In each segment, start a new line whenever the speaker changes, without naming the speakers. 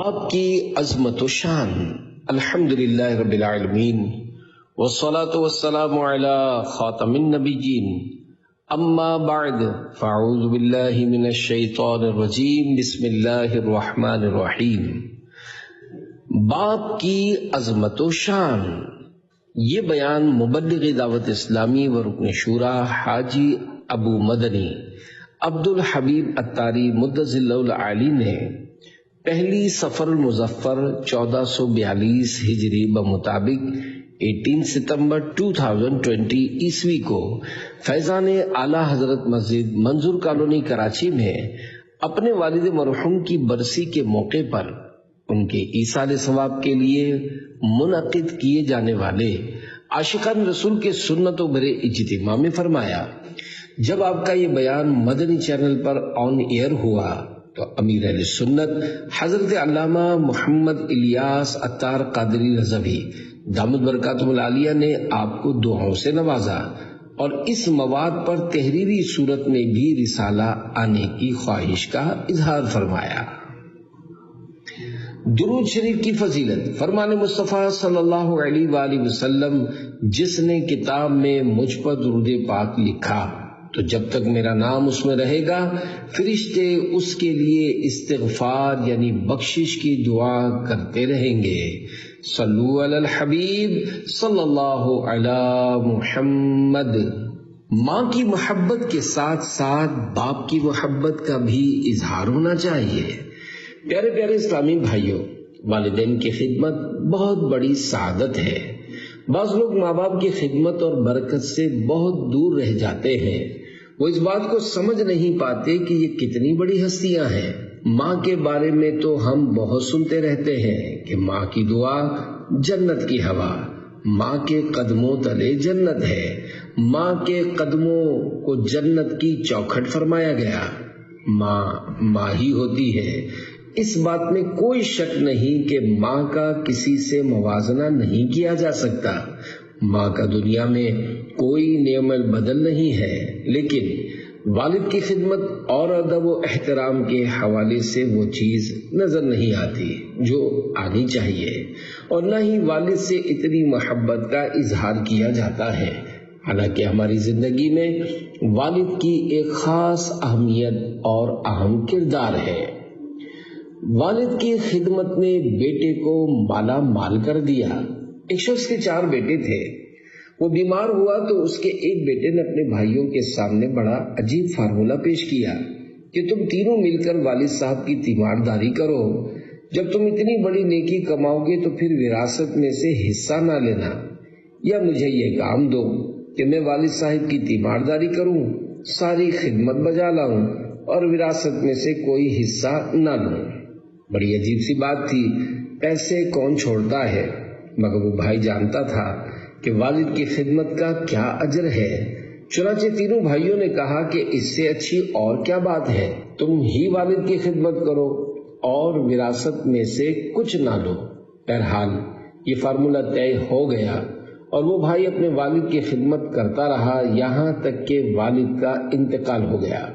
باپ کی عظمت و شان۔ الحمدللہ رب العالمین والصلاة والسلام علی خاتم النبیین، اما بعد فاعوذ باللہ من الشیطان الرجیم، بسم اللہ الرحمن الرحیم۔ باپ کی عظمت و شان، یہ بیان مبلغ دعوت اسلامی و رکن شورا حاجی ابو مدنی عبد الحبیب عطاری مدظ اللہ العالی نے پہلی صفر المظفر 1442 ہجری بمطابق 18 ستمبر 2020 عیسوی کو فیضان اعلیٰ حضرت مسجد منظور کالونی کراچی میں اپنے والد مرحوم کی برسی کے موقع پر ان کے ایصال ثواب کے لیے منعقد کیے جانے والے عاشقان رسول کے سنت و برے اجتماع میں فرمایا، جب آپ کا یہ بیان مدنی چینل پر آن ایئر ہوا تو امیر اہل سنت حضرت علامہ محمد الیاس عطار قادری رضوی دامت برکاتہم العالیہ نے آپ کو دعاؤں سے نوازا اور اس مواد پر تحریری صورت میں بھی رسالہ آنے کی خواہش کا اظہار فرمایا۔ درود شریف کی فضیلت، فرمان مصطفیٰ صلی اللہ علیہ وآلہ وسلم، جس نے کتاب میں مجھ پر درود پاک لکھا تو جب تک میرا نام اس میں رہے گا فرشتے اس کے لیے استغفار یعنی بخشش کی دعا کرتے رہیں گے۔ صلو علی الحبیب صلی اللہ علی محمد۔ ماں کی محبت کے ساتھ ساتھ باپ کی محبت کا بھی اظہار ہونا چاہیے۔ پیارے پیارے اسلامی بھائیوں، والدین کی خدمت بہت بڑی سعادت ہے۔ بعض لوگ ماں باپ کی خدمت اور برکت سے بہت دور رہ جاتے ہیں۔ وہ اس بات کو سمجھ نہیں پاتے کہ یہ کتنی بڑی ہستیاں ہیں۔ ماں کے بارے میں تو ہم بہت سنتے رہتے ہیں کہ ماں کی دعا جنت کی ہوا، ماں کے قدموں تلے جنت ہے، ماں کے قدموں کو جنت کی چوکھٹ فرمایا گیا۔ ماں ہی ہوتی ہے، اس بات میں کوئی شک نہیں کہ ماں کا کسی سے موازنہ نہیں کیا جا سکتا۔ ماں کا دنیا میں کوئی نعم البدل نہیں ہے، لیکن والد کی خدمت اور ادب و احترام کے حوالے سے وہ چیز نظر نہیں آتی جو آنی چاہیے، اور نہ ہی والد سے اتنی محبت کا اظہار کیا جاتا ہے۔ حالانکہ ہماری زندگی میں والد کی ایک خاص اہمیت اور اہم کردار ہے۔ والد کی خدمت نے بیٹے کو مالا مال کر دیا۔ ایک شخص کے 4 بیٹے تھے۔ وہ بیمار ہوا تو اس کے ایک بیٹے نے اپنے بھائیوں کے سامنے بڑا عجیب فارمولہ پیش کیا کہ تم تینوں مل کر والد صاحب کی تیمارداری کرو۔ جب تم اتنی بڑی نیکی کماؤ گے تو پھر وراثت میں سے حصہ نہ لینا، یا مجھے یہ کام دو کہ میں والد صاحب کی تیمارداری کروں، ساری خدمت بجا لاؤں اور وراثت میں سے کوئی حصہ نہ لوں۔ بڑی عجیب سی بات تھی، پیسے کون چھوڑتا ہے، مگر وہ بھائی جانتا تھا کہ والد کی خدمت کا کیا اجر ہے۔ چنانچہ تینوں بھائیوں نے کہا کہ اس سے اچھی اور کیا بات ہے، تم ہی والد کی خدمت کرو اور وراثت میں سے کچھ نہ لو۔ بہرحال یہ فارمولہ طے ہو گیا اور وہ بھائی اپنے والد کی خدمت کرتا رہا یہاں تک کہ والد کا انتقال ہو گیا۔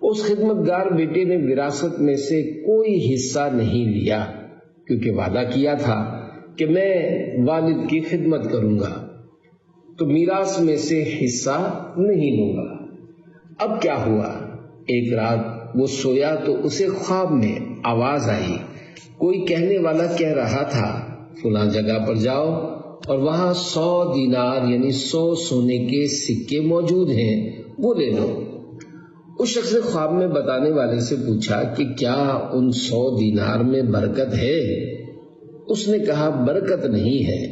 اس خدمت گار بیٹے نے وراثت میں سے کوئی حصہ نہیں لیا، کیونکہ وعدہ کیا تھا کہ میں والد کی خدمت کروں گا تو میراث میں سے حصہ نہیں لوں گا۔ اب کیا ہوا، ایک رات وہ سویا تو اسے خواب میں آواز آئی، کوئی کہنے والا کہہ رہا تھا فلاں جگہ پر جاؤ اور وہاں 100 دینار یعنی 100 سونے کے سکے موجود ہیں، وہ لے لو۔ اس شخص نے خواب میں بتانے والے سے پوچھا کہ کیا ان 100 دینار میں برکت ہے؟ اس نے کہا برکت نہیں ہے۔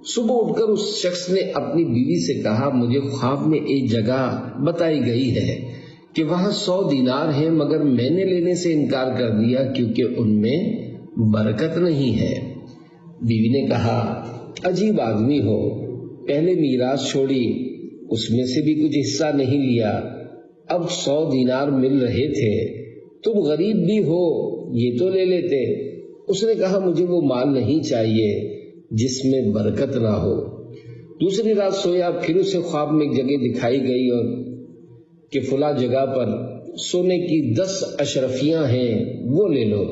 صبح اٹھ کر اس شخص نے اپنی بیوی سے کہا مجھے خواب میں ایک جگہ بتائی گئی ہے کہ وہاں 100 دینار ہیں، مگر میں نے لینے سے انکار کر دیا کیونکہ ان میں برکت نہیں ہے۔ بیوی نے کہا عجیب آدمی ہو، پہلے میراث چھوڑی، اس میں سے بھی کچھ حصہ نہیں لیا، اب 100 دینار مل رہے تھے، تم غریب بھی ہو یہ تو لے لیتے۔ اس نے کہا مجھے وہ مال نہیں چاہیے جس میں برکت نہ ہو۔ دوسری رات سویا، پھر اسے خواب میں ایک جگہ دکھائی گئی اور کہ فلاں جگہ پر سونے کی 10 اشرفیاں ہیں، وہ لے لو۔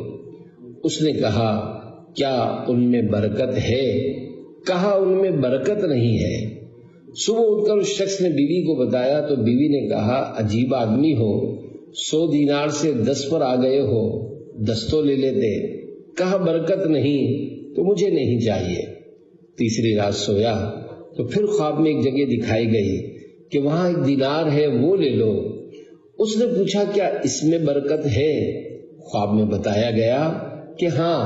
اس نے کہا کیا ان میں برکت ہے؟ کہا ان میں برکت نہیں ہے۔ صبح اٹھ کر اس شخص نے بیوی کو بتایا تو بیوی نے کہا عجیب آدمی ہو، 100 دینار سے 10 پر آ گئے ہو، 10 تو لے لیتے۔ کہا برکت نہیں تو مجھے نہیں چاہیے۔ تیسری رات سویا تو پھر خواب میں ایک جگہ دکھائی گئی کہ وہاں 1 دینار ہے، وہ لے لو۔ اس نے پوچھا کیا اس میں برکت ہے؟ خواب میں بتایا گیا کہ ہاں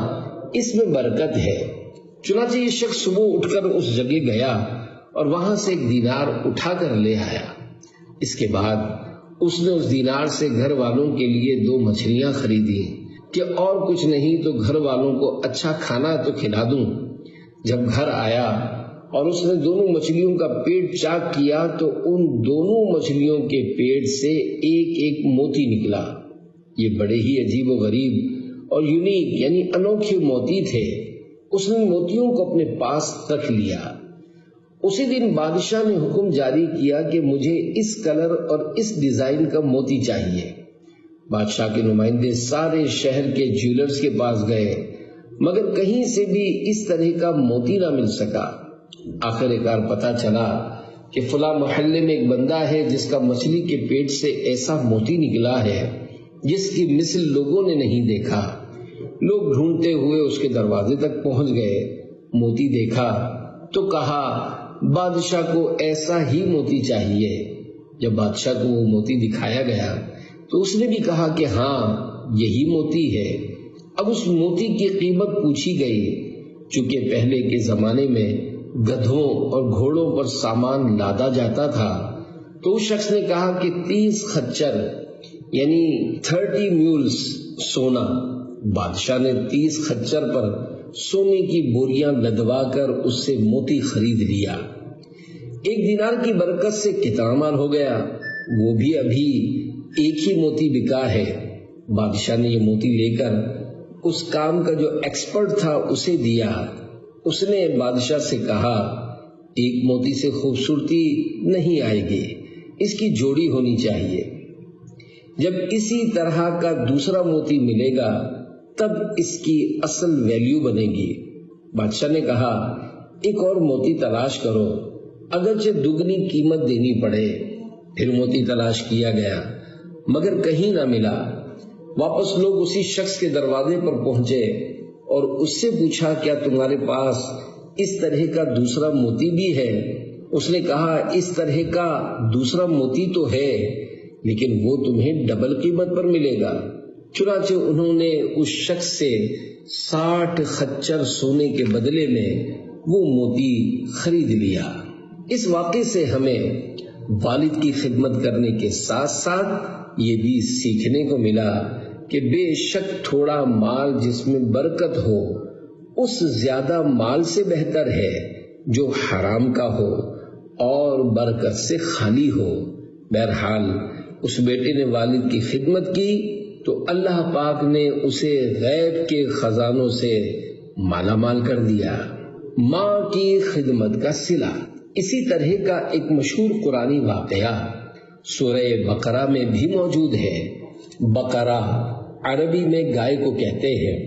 اس میں برکت ہے۔ چنانچہ یہ شخص صبح اٹھ کر اس جگہ گیا اور وہاں سے 1 دینار اٹھا کر لے آیا۔ اس کے بعد اس نے اس دینار سے گھر والوں کے لیے 2 مچھلیاں خریدی کہ اور کچھ نہیں تو گھر والوں کو اچھا کھانا تو کھلا دوں۔ جب گھر آیا اور اس نے دونوں مچھلیوں کا پیٹ چاک کیا تو ان دونوں مچھلیوں کے پیٹ سے ایک ایک موتی نکلا۔ یہ بڑے ہی عجیب و غریب اور یونیک یعنی انوکھے موتی تھے۔ اس نے موتیوں کو اپنے پاس رکھ لیا۔ اسی دن بادشاہ نے حکم جاری کیا کہ مجھے اس کلر اور اس ڈیزائن کا موتی چاہیے۔ بادشاہ کے نمائندے سارے شہر کے جیولرز کے پاس گئے مگر کہیں سے بھی اس طرح کا موتی نہ مل سکا۔ آخر کار پتہ چلا کہ فلاں محلے میں ایک بندہ ہے جس کا مچھلی کے پیٹ سے ایسا موتی نکلا ہے جس کی مثل لوگوں نے نہیں دیکھا۔ لوگ ڈھونڈتے ہوئے اس کے دروازے تک پہنچ گئے۔ موتی دیکھا تو کہا بادشاہ کو ایسا ہی موتی چاہیے۔ جب بادشاہ کو وہ موتی دکھایا گیا تو اس نے بھی کہا کہ ہاں یہی موتی ہے۔ اب اس موتی کی قیمت پوچھی گئی۔ چونکہ پہلے کے زمانے میں گدھوں اور گھوڑوں پر سامان لادا جاتا تھا تو اس شخص نے کہا کہ 30 خچر یعنی 30 میولز سونا۔ بادشاہ نے 30 خچر پر سونے کی بوریاں لدوا کر اس سے موتی خرید لیا۔ 1 دینار کی برکت سے کتنا مال ہو گیا، وہ بھی ابھی ایک ہی موتی بکا ہے۔ بادشاہ نے یہ موتی لے کر اس کام کا جو ایکسپرٹ تھا اسے دیا۔ اس نے بادشاہ سے کہا ایک موتی سے خوبصورتی نہیں آئے گی، اس کی جوڑی ہونی چاہیے۔ جب اسی طرح کا دوسرا موتی ملے گا تب اس کی اصل ویلیو بنے گی۔ بادشاہ نے کہا ایک اور موتی تلاش کرو، اگرچہ دگنی قیمت دینی پڑے۔ پھر موتی تلاش کیا گیا مگر کہیں نہ ملا۔ واپس لوگ اسی شخص کے دروازے پر پہنچے اور اس سے پوچھا کیا تمہارے پاس اس طرح کا دوسرا موتی بھی ہے؟ اس نے کہا اس طرح کا دوسرا موتی تو ہے لیکن وہ تمہیں ڈبل قیمت پر ملے گا۔ چنانچہ انہوں نے اس شخص سے 60 خچر سونے کے بدلے میں وہ موتی خرید لیا۔ اس واقعے سے ہمیں والد کی خدمت کرنے کے ساتھ ساتھ یہ بھی سیکھنے کو ملا کہ بے شک تھوڑا مال جس میں برکت ہو اس زیادہ مال سے بہتر ہے جو حرام کا ہو اور برکت سے خالی ہو۔ بہرحال اس بیٹے نے والد کی خدمت کی تو اللہ پاک نے اسے غیب کے خزانوں سے مالا مال کر دیا۔ ماں کی خدمت کا صلہ۔ اسی طرح کا ایک مشہور قرآنی واقعہ سورہ بقرہ میں بھی موجود ہے۔ بقرہ عربی میں گائے کو کہتے ہیں۔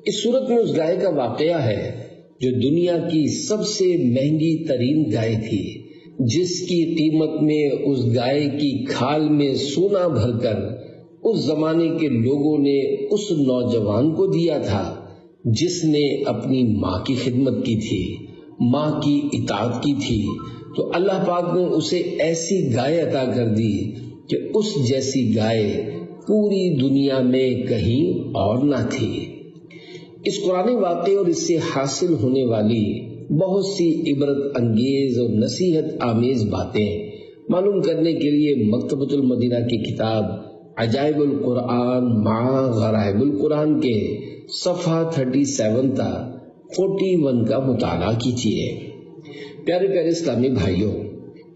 اس سورت میں اس گائے کا واقعہ ہے جو دنیا کی سب سے مہنگی ترین گائے تھی، جس کی قیمت میں اس گائے کی کھال میں سونا بھر کر اس زمانے کے لوگوں نے اس نوجوان کو دیا تھا جس نے اپنی ماں کی خدمت کی تھی، ماں کی اطاعت کی تھی، تو اللہ پاک نے اسے ایسی گائے عطا کر دی کہ اس جیسی گائے پوری دنیا میں کہیں اور نہ تھی۔ اس قرآن واقعے اور اس سے حاصل ہونے والی بہت سی عبرت انگیز اور نصیحت آمیز باتیں معلوم کرنے کے لیے مکتبۃ المدینہ کی کتاب عجائب القرآن مع غرائب القرآن کے صفحہ 37 تا 41 کا مطالعہ کیجیے۔ پیارے پیارے اسلامی بھائیوں،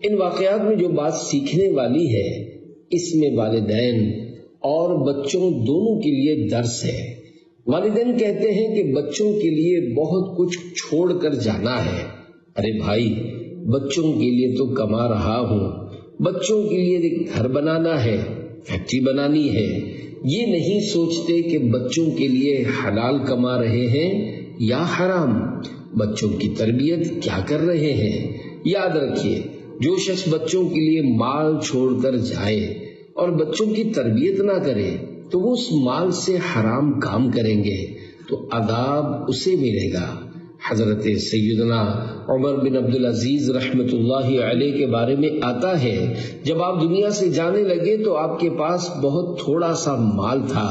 ان واقعات میں جو بات سیکھنے والی ہے اس میں والدین اور بچوں دونوں کے لیے درس ہے۔ والدین کہتے ہیں کہ بچوں کے لیے بہت کچھ چھوڑ کر جانا ہے۔ ارے بھائی، بچوں کے لیے تو کما رہا ہوں، بچوں کے لیے ایک گھر بنانا ہے، فیکٹری بنانی ہے، یہ نہیں سوچتے کہ بچوں کے لیے حلال کما رہے ہیں یا حرام، بچوں کی تربیت کیا کر رہے ہیں۔ یاد رکھیے، جو شخص بچوں کے لیے مال چھوڑ کر جائے اور بچوں کی تربیت نہ کرے تو وہ اس مال سے حرام کام کریں گے تو عذاب اسے ملے گا۔ حضرت سیدنا عمر بن عبدالعزیز رحمت اللہ علیہ کے بارے میں آتا ہے، جب آپ دنیا سے جانے لگے تو آپ کے پاس بہت تھوڑا سا مال تھا۔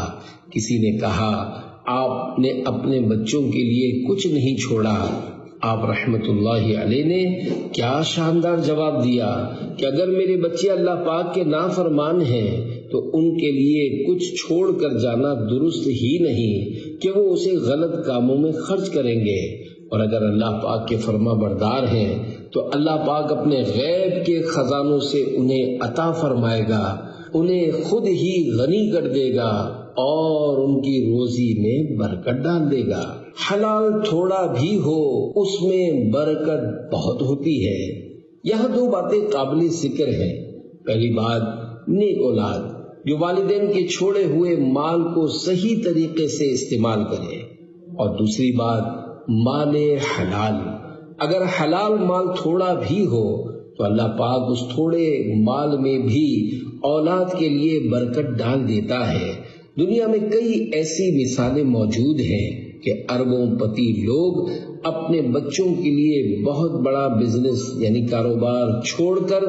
کسی نے کہا آپ نے اپنے بچوں کے لیے کچھ نہیں چھوڑا۔ آپ رحمت اللہ علیہ نے کیا شاندار جواب دیا کہ اگر میرے بچے اللہ پاک کے نافرمان ہیں تو ان کے لیے کچھ چھوڑ کر جانا درست ہی نہیں کہ وہ اسے غلط کاموں میں خرچ کریں گے، اور اگر اللہ پاک کے فرما بردار ہیں تو اللہ پاک اپنے غیب کے خزانوں سے انہیں عطا فرمائے گا، انہیں خود ہی غنی کر دے گا اور ان کی روزی میں برکت ڈال دے گا۔ حلال تھوڑا بھی ہو اس میں برکت بہت ہوتی ہے۔ یہاں دو باتیں قابل ذکر ہیں۔ پہلی بات نیک اولاد جو والدین کے چھوڑے ہوئے مال کو صحیح طریقے سے استعمال کرے، اور دوسری بات مال حلال۔ اگر حلال مال تھوڑا بھی ہو تو اللہ پاک اس تھوڑے مال میں بھی اولاد کے لیے برکت ڈال دیتا ہے۔ دنیا میں کئی ایسی مثالیں موجود ہیں کہ اربوں پتی لوگ اپنے بچوں کے لیے بہت بڑا بزنس یعنی کاروبار چھوڑ کر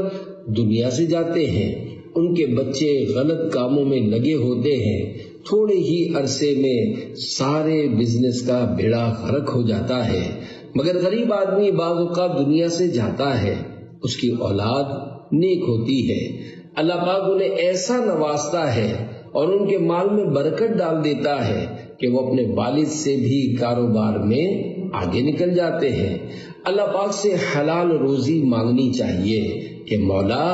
دنیا سے جاتے ہیں، ان کے بچے غلط کاموں میں لگے ہوتے ہیں، تھوڑے ہی عرصے میں سارے بزنس کا بیڑا غرق ہو جاتا ہے۔ مگر غریب آدمی بعض اوقات دنیا سے جاتا ہے، اس کی اولاد نیک ہوتی ہے، اللہ پاک انہیں ایسا نوازتا ہے اور ان کے مال میں برکت ڈال دیتا ہے کہ وہ اپنے والد سے بھی کاروبار میں آگے نکل جاتے ہیں۔ اللہ پاک سے حلال روزی مانگنی چاہیے کہ مولا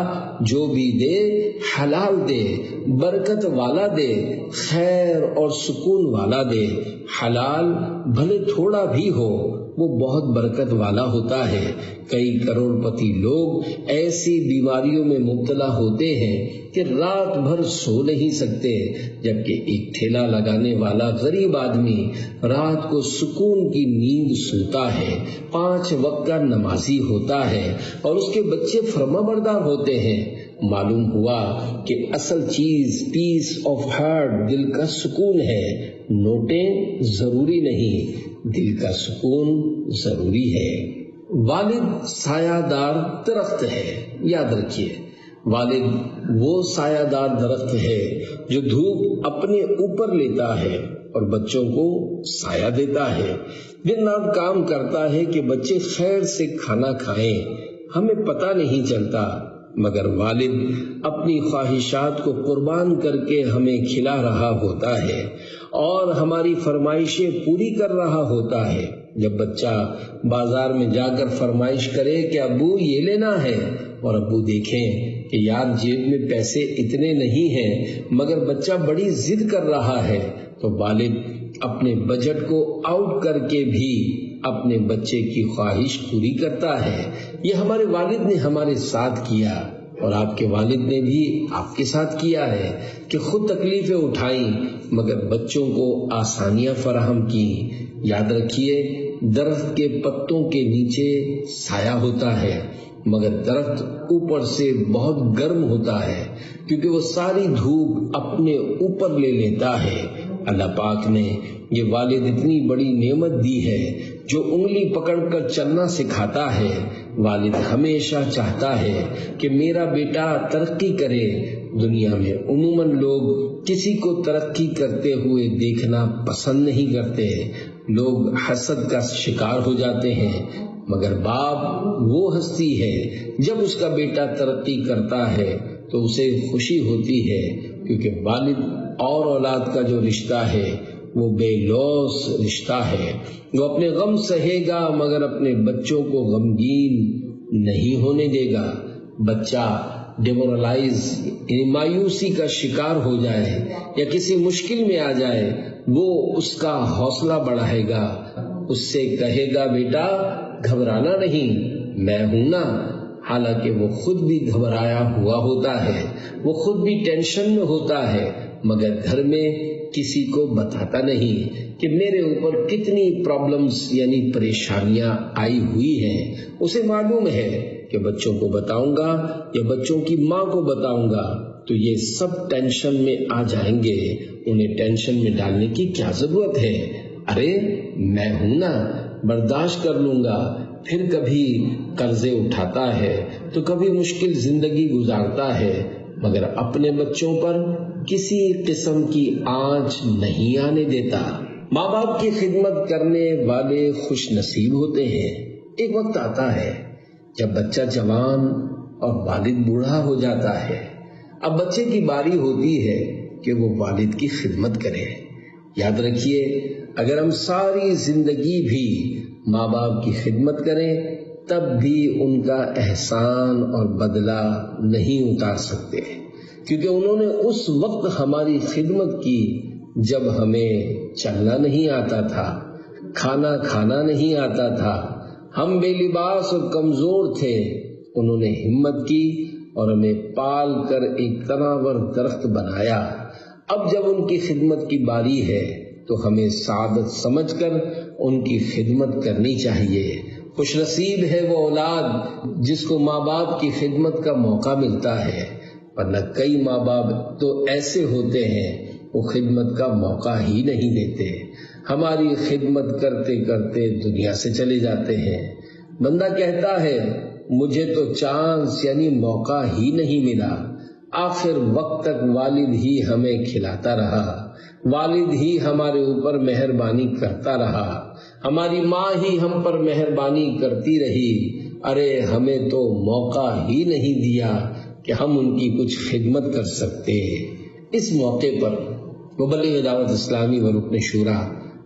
جو بھی دے حلال دے، برکت والا دے، خیر اور سکون والا دے۔ حلال بھلے تھوڑا بھی ہو وہ بہت برکت والا ہوتا ہے۔ کئی کروڑ پتی لوگ ایسی بیماریوں میں مبتلا ہوتے ہیں کہ رات بھر سو نہیں سکتے، جبکہ ایک ٹھیلا لگانے والا غریب آدمی رات کو سکون کی نیند سوتا ہے، 5 وقت کا نمازی ہوتا ہے اور اس کے بچے فرما بردار ہوتے ہیں۔ معلوم ہوا کہ اصل چیز پیس آف ہارٹ، دل کا سکون ہے، نوٹیں ضروری نہیں، دل کا سکون ضروری ہے۔ والد سایہ دار درخت ہے۔ یاد رکھیے، والد وہ سایہ دار درخت ہے جو دھوپ اپنے اوپر لیتا ہے اور بچوں کو سایہ دیتا ہے، دن رات کام کرتا ہے کہ بچے خیر سے کھانا کھائیں۔ ہمیں پتہ نہیں چلتا مگر والد اپنی خواہشات کو قربان کر کے ہمیں کھلا رہا ہوتا ہے اور ہماری فرمائشیں پوری کر رہا ہوتا ہے۔ جب بچہ بازار میں جا کر فرمائش کرے کہ ابو یہ لینا ہے اور ابو دیکھیں کہ یار جیب میں پیسے اتنے نہیں ہیں مگر بچہ بڑی ضد کر رہا ہے، تو والد اپنے بجٹ کو آؤٹ کر کے بھی اپنے بچے کی خواہش پوری کرتا ہے۔ یہ ہمارے والد نے ہمارے ساتھ کیا اور آپ کے والد نے بھی آپ کے ساتھ کیا ہے کہ خود تکلیفیں اٹھائیں مگر بچوں کو آسانیاں فراہم کی۔ یاد رکھیے، درخت کے پتوں کے نیچے سایہ ہوتا ہے مگر درخت اوپر سے بہت گرم ہوتا ہے کیونکہ وہ ساری دھوپ اپنے اوپر لے لیتا ہے۔ اللہ پاک نے یہ والد اتنی بڑی نعمت دی ہے جو انگلی پکڑ کر چلنا سکھاتا ہے۔ والد ہمیشہ چاہتا ہے کہ میرا بیٹا ترقی کرے۔ دنیا میں عموماً لوگ کسی کو ترقی کرتے ہوئے دیکھنا پسند نہیں کرتے، لوگ حسد کا شکار ہو جاتے ہیں، مگر باپ وہ ہستی ہے جب اس کا بیٹا ترقی کرتا ہے تو اسے خوشی ہوتی ہے، کیونکہ والد اور اولاد کا جو رشتہ ہے وہ بے لوث رشتہ ہے۔ وہ اپنے غم سہے گا مگر اپنے بچوں کو غمگین نہیں ہونے دے گا۔ بچہ ڈیمورلائز یعنی مایوسی کا شکار ہو جائے یا کسی مشکل میں آ جائے، وہ اس کا حوصلہ بڑھائے گا، اس سے کہے گا بیٹا گھبرانا نہیں، میں ہوں نا، حالانکہ وہ خود بھی گھبرایا ہوا ہوتا ہے، وہ خود بھی ٹینشن میں ہوتا ہے، مگر گھر میں کسی کو بتاتا نہیں کہ میرے اوپر کتنی پرابلمز یعنی پریشانیاں آئی ہوئی ہیں۔ اسے معلوم ہے کہ بچوں کو بتاؤں گا یا بچوں کی ماں کو بتاؤں گا تو یہ سب ٹینشن میں آ جائیں گے، انہیں ٹینشن میں ڈالنے کی کیا ضرورت ہے؟ ارے میں ہوں نا، برداشت کر لوں گا۔ پھر کبھی قرضے اٹھاتا ہے تو کبھی مشکل زندگی گزارتا ہے، مگر اپنے بچوں پر کسی قسم کی آنچ نہیں آنے دیتا۔ ماں باپ کی خدمت کرنے والے خوش نصیب ہوتے ہیں۔ ایک وقت آتا ہے جب بچہ جوان اور والد بوڑھا ہو جاتا ہے، اب بچے کی باری ہوتی ہے کہ وہ والد کی خدمت کرے۔ یاد رکھیے، اگر ہم ساری زندگی بھی ماں باپ کی خدمت کریں تب بھی ان کا احسان اور بدلہ نہیں اتار سکتے، کیونکہ انہوں نے اس وقت ہماری خدمت کی جب ہمیں چلنا نہیں آتا تھا، کھانا کھانا نہیں آتا تھا، ہم بے لباس اور کمزور تھے۔ انہوں نے ہمت کی اور ہمیں پال کر ایک تناور درخت بنایا۔ اب جب ان کی خدمت کی باری ہے تو ہمیں سعادت سمجھ کر ان کی خدمت کرنی چاہیے۔ خوش نصیب ہے وہ اولاد جس کو ماں باپ کی خدمت کا موقع ملتا ہے، ورنہ کئی ماں باپ تو ایسے ہوتے ہیں وہ خدمت کا موقع ہی نہیں دیتے، ہماری خدمت کرتے کرتے دنیا سے چلے جاتے ہیں۔ بندہ کہتا ہے مجھے تو چانس یعنی موقع ہی نہیں ملا، آخر وقت تک والد ہی ہمیں کھلاتا رہا، والد ہی ہمارے اوپر مہربانی کرتا رہا، ہماری ماں ہی ہم پر مہربانی کرتی رہی، ارے ہمیں تو موقع ہی نہیں دیا کہ ہم ان کی کچھ خدمت کر سکتے۔ اس موقع پر مبلغ دعوت اسلامی و رکن شورا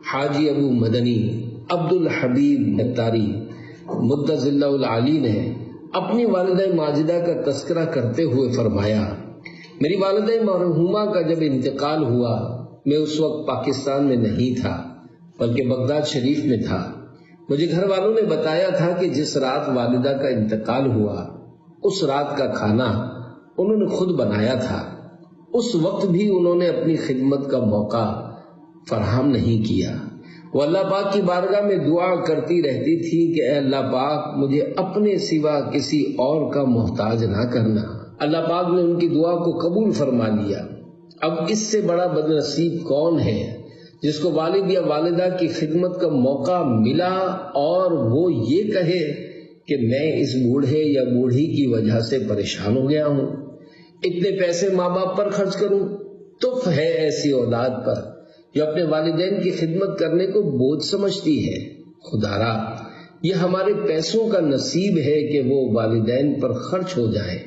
حاجی ابو مدنی عبدالحبیب نتاری مدظ اللہ العالی نے اپنی والدہ ماجدہ کا تذکرہ کرتے ہوئے فرمایا، میری والدہ مرحومہ کا جب انتقال ہوا میں اس وقت پاکستان میں نہیں تھا بلکہ بغداد شریف میں تھا۔ مجھے گھر والوں نے بتایا تھا کہ جس رات والدہ کا انتقال ہوا اس رات کا کھانا انہوں نے خود بنایا تھا، اس وقت بھی انہوں نے اپنی خدمت کا موقع فراہم نہیں کیا۔ وہ اللہ پاک کی بارگاہ میں دعا کرتی رہتی تھی کہ اے اللہ پاک مجھے اپنے سوا کسی اور کا محتاج نہ کرنا۔ اللہ پاک نے ان کی دعا کو قبول فرما لیا۔ اب اس سے بڑا بد نصیب کون ہے جس کو والد یا والدہ کی خدمت کا موقع ملا اور وہ یہ کہے کہ میں اس بوڑھے یا بوڑھی کی وجہ سے پریشان ہو گیا ہوں، اتنے پیسے ماں باپ پر خرچ کروں۔ تف ہے ایسی اولاد پر جو اپنے والدین کی خدمت کرنے کو بوجھ سمجھتی ہے۔ خدا را یہ ہمارے پیسوں کا نصیب ہے کہ وہ والدین پر خرچ ہو جائیں،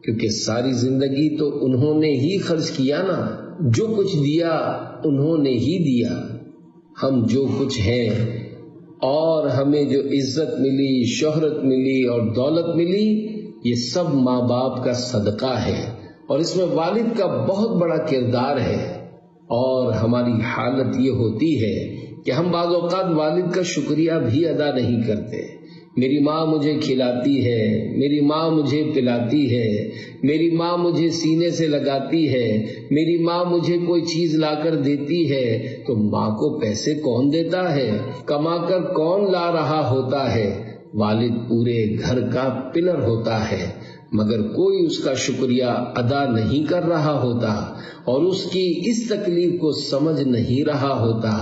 کیونکہ ساری زندگی تو انہوں نے ہی خرچ کیا نا، جو کچھ دیا انہوں نے ہی دیا۔ ہم جو کچھ ہیں اور ہمیں جو عزت ملی، شہرت ملی اور دولت ملی، یہ سب ماں باپ کا صدقہ ہے اور اس میں والد کا بہت بڑا کردار ہے۔ اور ہماری حالت یہ ہوتی ہے کہ ہم بعض اوقات والد کا شکریہ بھی ادا نہیں کرتے۔ میری ماں مجھے کھلاتی ہے، میری ماں مجھے پلاتی ہے، میری ماں مجھے سینے سے لگاتی ہے، میری ماں مجھے کوئی چیز لا کر دیتی ہے، تو ماں کو پیسے کون دیتا ہے؟ کما کر کون لا رہا ہوتا ہے؟ والد پورے گھر کا پلر ہوتا ہے، مگر کوئی اس کا شکریہ ادا نہیں کر رہا ہوتا اور اس کی اس تکلیف کو سمجھ نہیں رہا ہوتا۔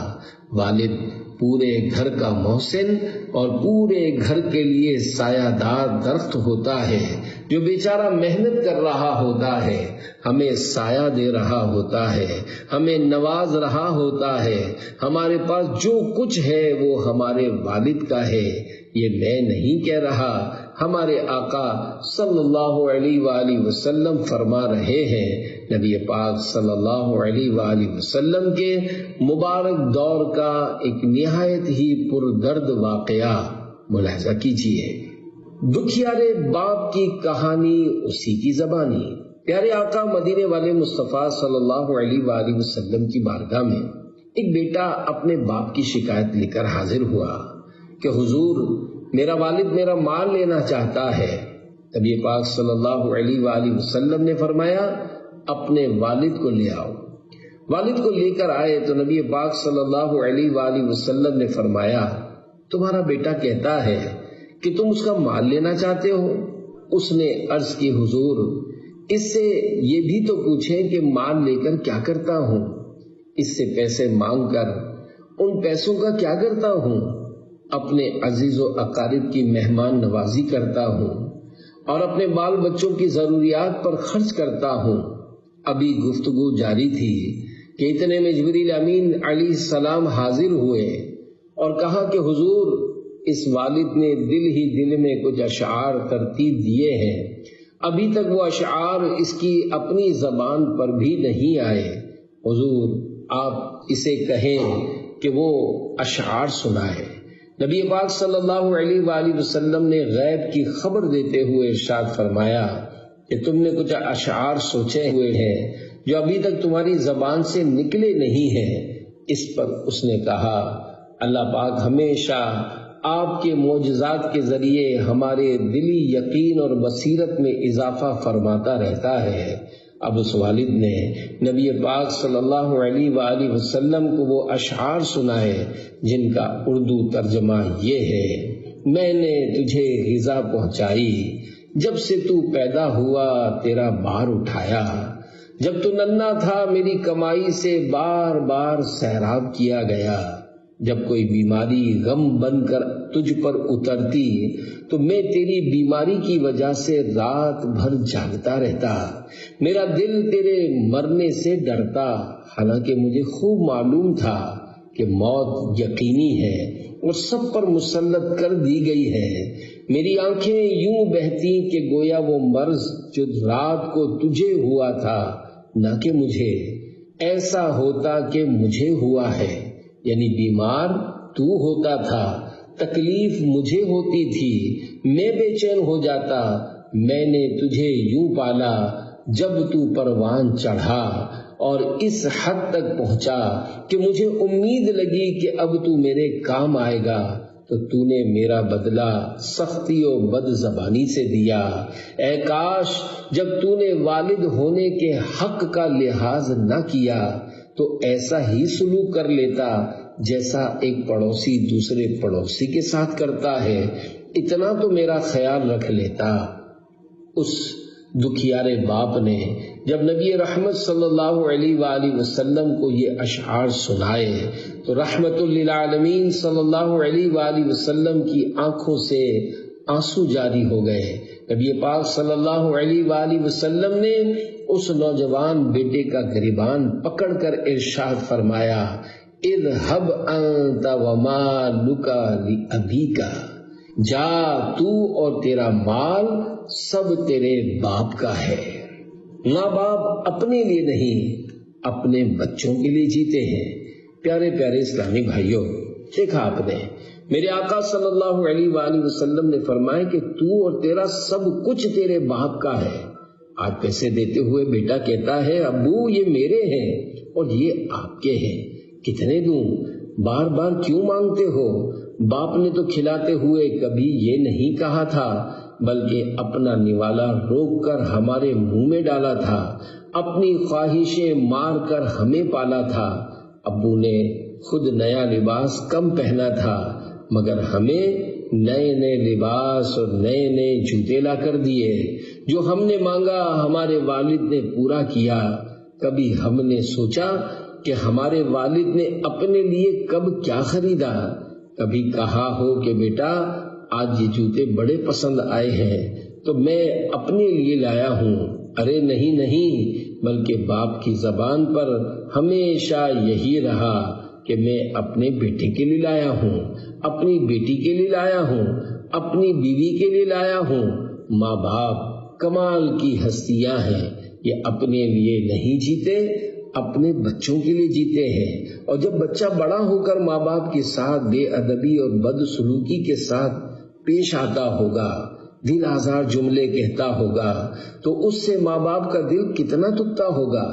والد پورے گھر کا محسن اور پورے گھر کے لیے سایہ دار درخت ہوتا ہے، جو بیچارہ محنت کر رہا ہوتا ہے، ہمیں سایہ دے رہا ہوتا ہے، ہمیں نواز رہا ہوتا ہے۔ ہمارے پاس جو کچھ ہے وہ ہمارے والد کا ہے، یہ میں نہیں کہہ رہا، ہمارے آقا صلی اللہ علیہ وآلہ وسلم فرما رہے ہیں۔ نبی پاک صلی اللہ علیہ وآلہ وسلم کے مبارک دور کا ایک نہایت ہی پردرد واقعہ ملاحظہ کیجیے۔ دکھیارے باپ کی کہانی اسی کی زبانی۔ پیارے آقا مدینے والے مصطفیٰ صلی اللہ علیہ وآلہ وسلم کی بارگاہ میں ایک بیٹا اپنے باپ کی شکایت لے کر حاضر ہوا کہ حضور میرا والد میرا مال لینا چاہتا ہے، نبی پاک صلی اللہ علیہ وآلہ وسلم نے فرمایا اپنے والد کو لے آؤ۔ والد کو لے کر آئے تو نبی پاک صلی اللہ علیہ وآلہ وسلم نے فرمایا تمہارا بیٹا کہتا ہے کہ تم اس کا مال لینا چاہتے ہو؟ اس نے عرض کی حضور اس سے یہ بھی تو پوچھیں کہ مال لے کر کیا کرتا ہوں، اس سے پیسے مانگ کر ان پیسوں کا کیا کرتا ہوں؟ اپنے عزیز و اقارب کی مہمان نوازی کرتا ہوں اور اپنے بال بچوں کی ضروریات پر خرچ کرتا ہوں۔ ابھی گفتگو جاری تھی کہ اتنے میں جبریل امین علیہ السلام حاضر ہوئے اور کہا کہ حضور اس والد نے دل ہی دل میں کچھ اشعار ترتیب دیے ہیں، ابھی تک وہ اشعار اس کی اپنی زبان پر بھی نہیں آئے، حضور آپ اسے کہیں کہ وہ اشعار سنائے۔ نبی پاک صلی اللہ علیہ وآلہ وسلم نے غیب کی خبر دیتے ہوئے ارشاد فرمایا کہ تم نے کچھ اشعار سوچے ہوئے ہیں جو ابھی تک تمہاری زبان سے نکلے نہیں ہیں۔ اس پر اس نے کہا اللہ پاک ہمیشہ آپ کے معجزات کے ذریعے ہمارے دلی یقین اور بصیرت میں اضافہ فرماتا رہتا ہے۔ اب اس والد نے نبی پاک صلی اللہ علیہ وآلہ وسلم کو وہ اشعار سنائے جن کا اردو ترجمہ یہ ہے، میں نے تجھے غذا پہنچائی، جب سے تو پیدا ہوا تیرا بار اٹھایا، جب تو ننھا تھا میری کمائی سے بار بار سیراب کیا گیا، جب کوئی بیماری غم بن کر تجھ پر اترتی تو میں تیری بیماری کی وجہ سے رات بھر جاگتا رہتا، میرا دل تیرے مرنے سے ڈرتا، حالانکہ مجھے خوب معلوم تھا کہ موت یقینی ہے اور سب پر مسلط کر دی گئی ہے، میری آنکھیں یوں بہتی کہ گویا وہ مرض جو رات کو تجھے ہوا تھا نہ کہ مجھے، ایسا ہوتا کہ مجھے ہوا ہے، یعنی بیمار تو ہوتا تھا، تکلیف مجھے ہوتی تھی، میں بے چین ہو جاتا، میں نے تجھے یوں پالا جب تو پروان چڑھا اور اس حد تک پہنچا کہ مجھے امید لگی کہ اب تو میرے کام آئے گا، تو تو نے میرا بدلہ سختی و بد زبانی سے دیا۔ اے کاش جب تو نے والد ہونے کے حق کا لحاظ نہ کیا تو ایسا ہی سلوک کر لیتا جیسا ایک پڑوسی دوسرے پڑوسی کے ساتھ کرتا ہے، اتنا تو میرا خیال رکھ لیتا۔ اس دکھیارے باپ نے جب نبی رحمت صلی اللہ علیہ وآلہ وسلم کو یہ اشعار سنائے تو رحمت للعالمین صلی اللہ علیہ وآلہ وسلم کی آنکھوں سے آنسو جاری ہو گئے۔ نبی پاک صلی اللہ علیہ وآلہ وسلم نے اس نوجوان بیٹے کا گریبان پکڑ کر ارشاد فرمایا اذهب انت ومالک لابیک، جا تو اور تیرا مال سب تیرے باپ کا ہے۔ ماں باپ اپنے لیے نہیں اپنے بچوں کے لیے جیتے ہیں۔ پیارے پیارے اسلامی بھائیوں، دیکھا آپ نے میرے آقا صلی اللہ علیہ وآلہ وسلم نے فرمایا کہ تو اور تیرا سب کچھ تیرے باپ کا ہے۔ آج پیسے دیتے ہوئے بیٹا کہتا ہے ابو یہ میرے ہیں اور یہ آپ کے ہیں، کتنے دوں؟ بار بار کیوں مانگتے ہو؟ باپ نے تو کھلاتے ہوئے کبھی یہ نہیں کہا تھا، بلکہ اپنا نوالا روک کر ہمارے منہ میں ڈالا تھا، اپنی خواہشیں مار کر ہمیں پالا تھا۔ ابو نے خود نیا لباس کم پہنا تھا، مگر ہمیں نئے نئے لباس اور نئے نئے جوتے لا کر دیے۔ جو ہم نے مانگا ہمارے والد نے پورا کیا۔ کبھی ہم نے سوچا کہ ہمارے والد نے اپنے لیے کب کیا خریدا؟ کبھی کہا ہو کہ بیٹا آج یہ جوتے بڑے پسند آئے ہیں تو میں اپنے لیے لایا ہوں؟ ارے نہیں نہیں، بلکہ باپ کی زبان پر ہمیشہ یہی رہا کہ میں اپنے بیٹے کے لیے لایا ہوں، اپنی بیٹی کے لیے لایا ہوں، اپنی بیوی کے لیے لایا ہوں۔ ماں باپ کمال کی ہستیاں ہیں، یہ اپنے لیے نہیں جیتے، اپنے بچوں کے لیے جیتے ہیں۔ اور جب بچہ بڑا ہو کر ماں باپ کے ساتھ بے ادبی اور بد سلوکی کے ساتھ پیش آتا ہوگا، دل آزار جملے کہتا ہوگا، تو اس سے ماں باپ کا دل کتنا دکھتا ہوگا۔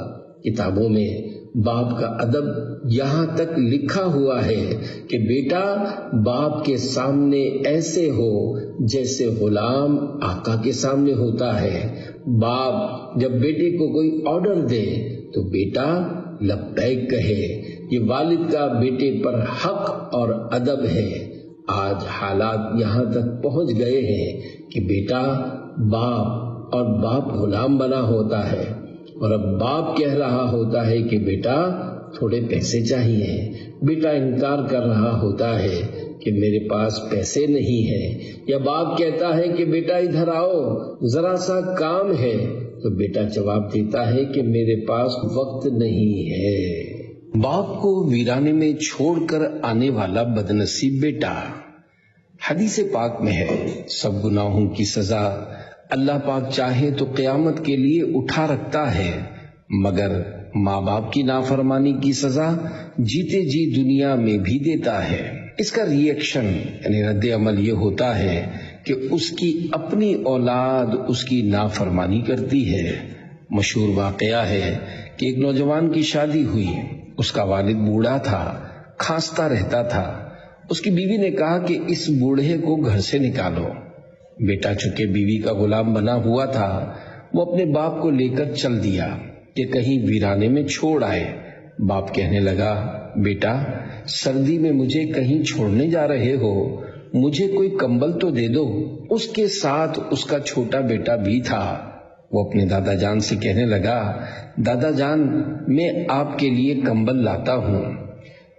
کتابوں میں باپ کا ادب یہاں تک لکھا ہوا ہے کہ بیٹا باپ کے سامنے ایسے ہو جیسے غلام آقا کے سامنے ہوتا ہے۔ باپ جب بیٹے کو کوئی آرڈر دے تو بیٹا لبیک کہے۔ یہ والد کا بیٹے پر حق اور ادب ہے۔ آج حالات یہاں تک پہنچ گئے ہیں کہ بیٹا باپ اور باپ غلام بنا ہوتا ہے، اور اب باپ کہہ رہا ہوتا ہے کہ بیٹا تھوڑے پیسے چاہیے، بیٹا انکار کر رہا ہوتا ہے کہ میرے پاس پیسے نہیں ہیں، یا باپ کہتا ہے کہ بیٹا ادھر آؤ ذرا سا کام ہے، تو بیٹا جواب دیتا ہے کہ میرے پاس وقت نہیں ہے۔ باپ کو ویرانے میں چھوڑ کر آنے والا بدنصیب بیٹا۔ حدیث پاک میں ہے سب گناہوں کی سزا اللہ پاک چاہے تو قیامت کے لیے اٹھا رکھتا ہے، مگر ماں باپ کی نافرمانی کی سزا جیتے جی دنیا میں بھی دیتا ہے۔ اس کا ری ایکشن یعنی رد عمل یہ ہوتا ہے کہ اس کی اپنی اولاد اس کی نافرمانی کرتی ہے۔ مشہور واقعہ ہے کہ ایک نوجوان کی شادی ہوئی، اس کا والد بوڑھا تھا، کھانستا رہتا تھا۔ اس کی بیوی نے کہا کہ اس بوڑھے کو گھر سے نکالو۔ بیٹا چونکہ بیوی کا غلام بنا ہوا تھا، وہ اپنے باپ کو لے کر چل دیا کہ کہیں ویرانے میں چھوڑ آئے۔ باپ کہنے لگا، بیٹا سردی میں مجھے کہیں چھوڑنے جا رہے ہو، مجھے کوئی کمبل تو دے دو۔ اس کے ساتھ اس کا چھوٹا بیٹا بھی تھا۔ وہ اپنے دادا جان سے کہنے لگا، دادا جان میں آپ کے لیے کمبل لاتا ہوں۔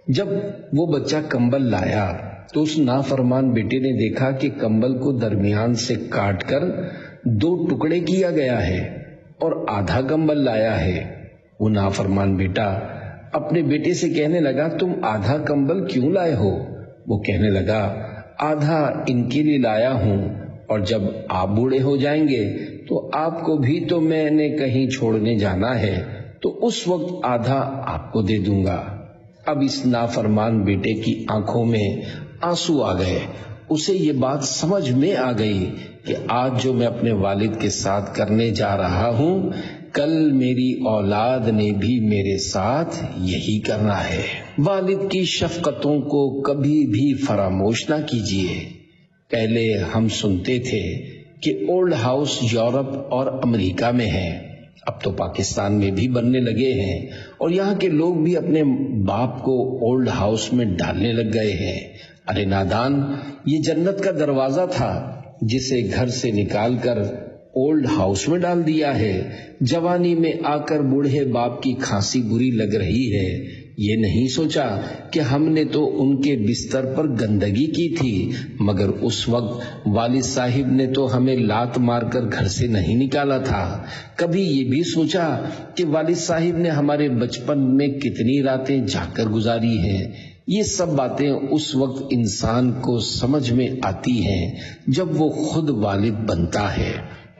جب وہ بچہ کمبل لایا تو اس نافرمان بیٹے نے دیکھا کہ کمبل کو درمیان سے کاٹ کر 2 ٹکڑے کیا گیا ہے اور آدھا کمبل لایا ہے۔ وہ نافرمان بیٹا اپنے بیٹے سے کہنے لگا، تم آدھا کمبل کیوں لائے ہو؟ وہ کہنے لگا، آدھا ان کے لیے لایا ہوں، اور جب آپ بوڑھے ہو جائیں گے تو آپ کو بھی تو میں نے کہیں چھوڑنے جانا ہے، تو اس وقت آدھا آپ کو دے دوں گا۔ اب اس نافرمان بیٹے کی آنکھوں میں آنسو آ گئے۔ اسے یہ بات سمجھ میں آ گئی کہ آج جو میں اپنے والد کے ساتھ کرنے جا رہا ہوں، کل میری اولاد نے بھی میرے ساتھ یہی کرنا ہے۔ والد کی شفقتوں کو کبھی بھی فراموش نہ کیجیے۔ پہلے ہم سنتے تھے کہ اولڈ ہاؤس یورپ اور امریکہ میں ہے، اب تو پاکستان میں بھی بننے لگے ہیں، اور یہاں کے لوگ بھی اپنے باپ کو اولڈ ہاؤس میں ڈالنے لگ گئے ہیں۔ ارے نادان، یہ جنت کا دروازہ تھا جسے گھر سے نکال کر اولڈ ہاؤس میں ڈال دیا ہے۔ جوانی میں آ کر بوڑھے باپ کی کھانسی بری لگ رہی ہے، یہ نہیں سوچا کہ ہم نے تو ان کے بستر پر گندگی کی تھی، مگر اس وقت والد صاحب نے تو ہمیں لات مار کر گھر سے نہیں نکالا تھا۔ کبھی یہ بھی سوچا کہ والد صاحب نے ہمارے بچپن میں کتنی راتیں جاگ کر گزاری ہیں۔ یہ سب باتیں اس وقت انسان کو سمجھ میں آتی ہیں جب وہ خود والد بنتا ہے،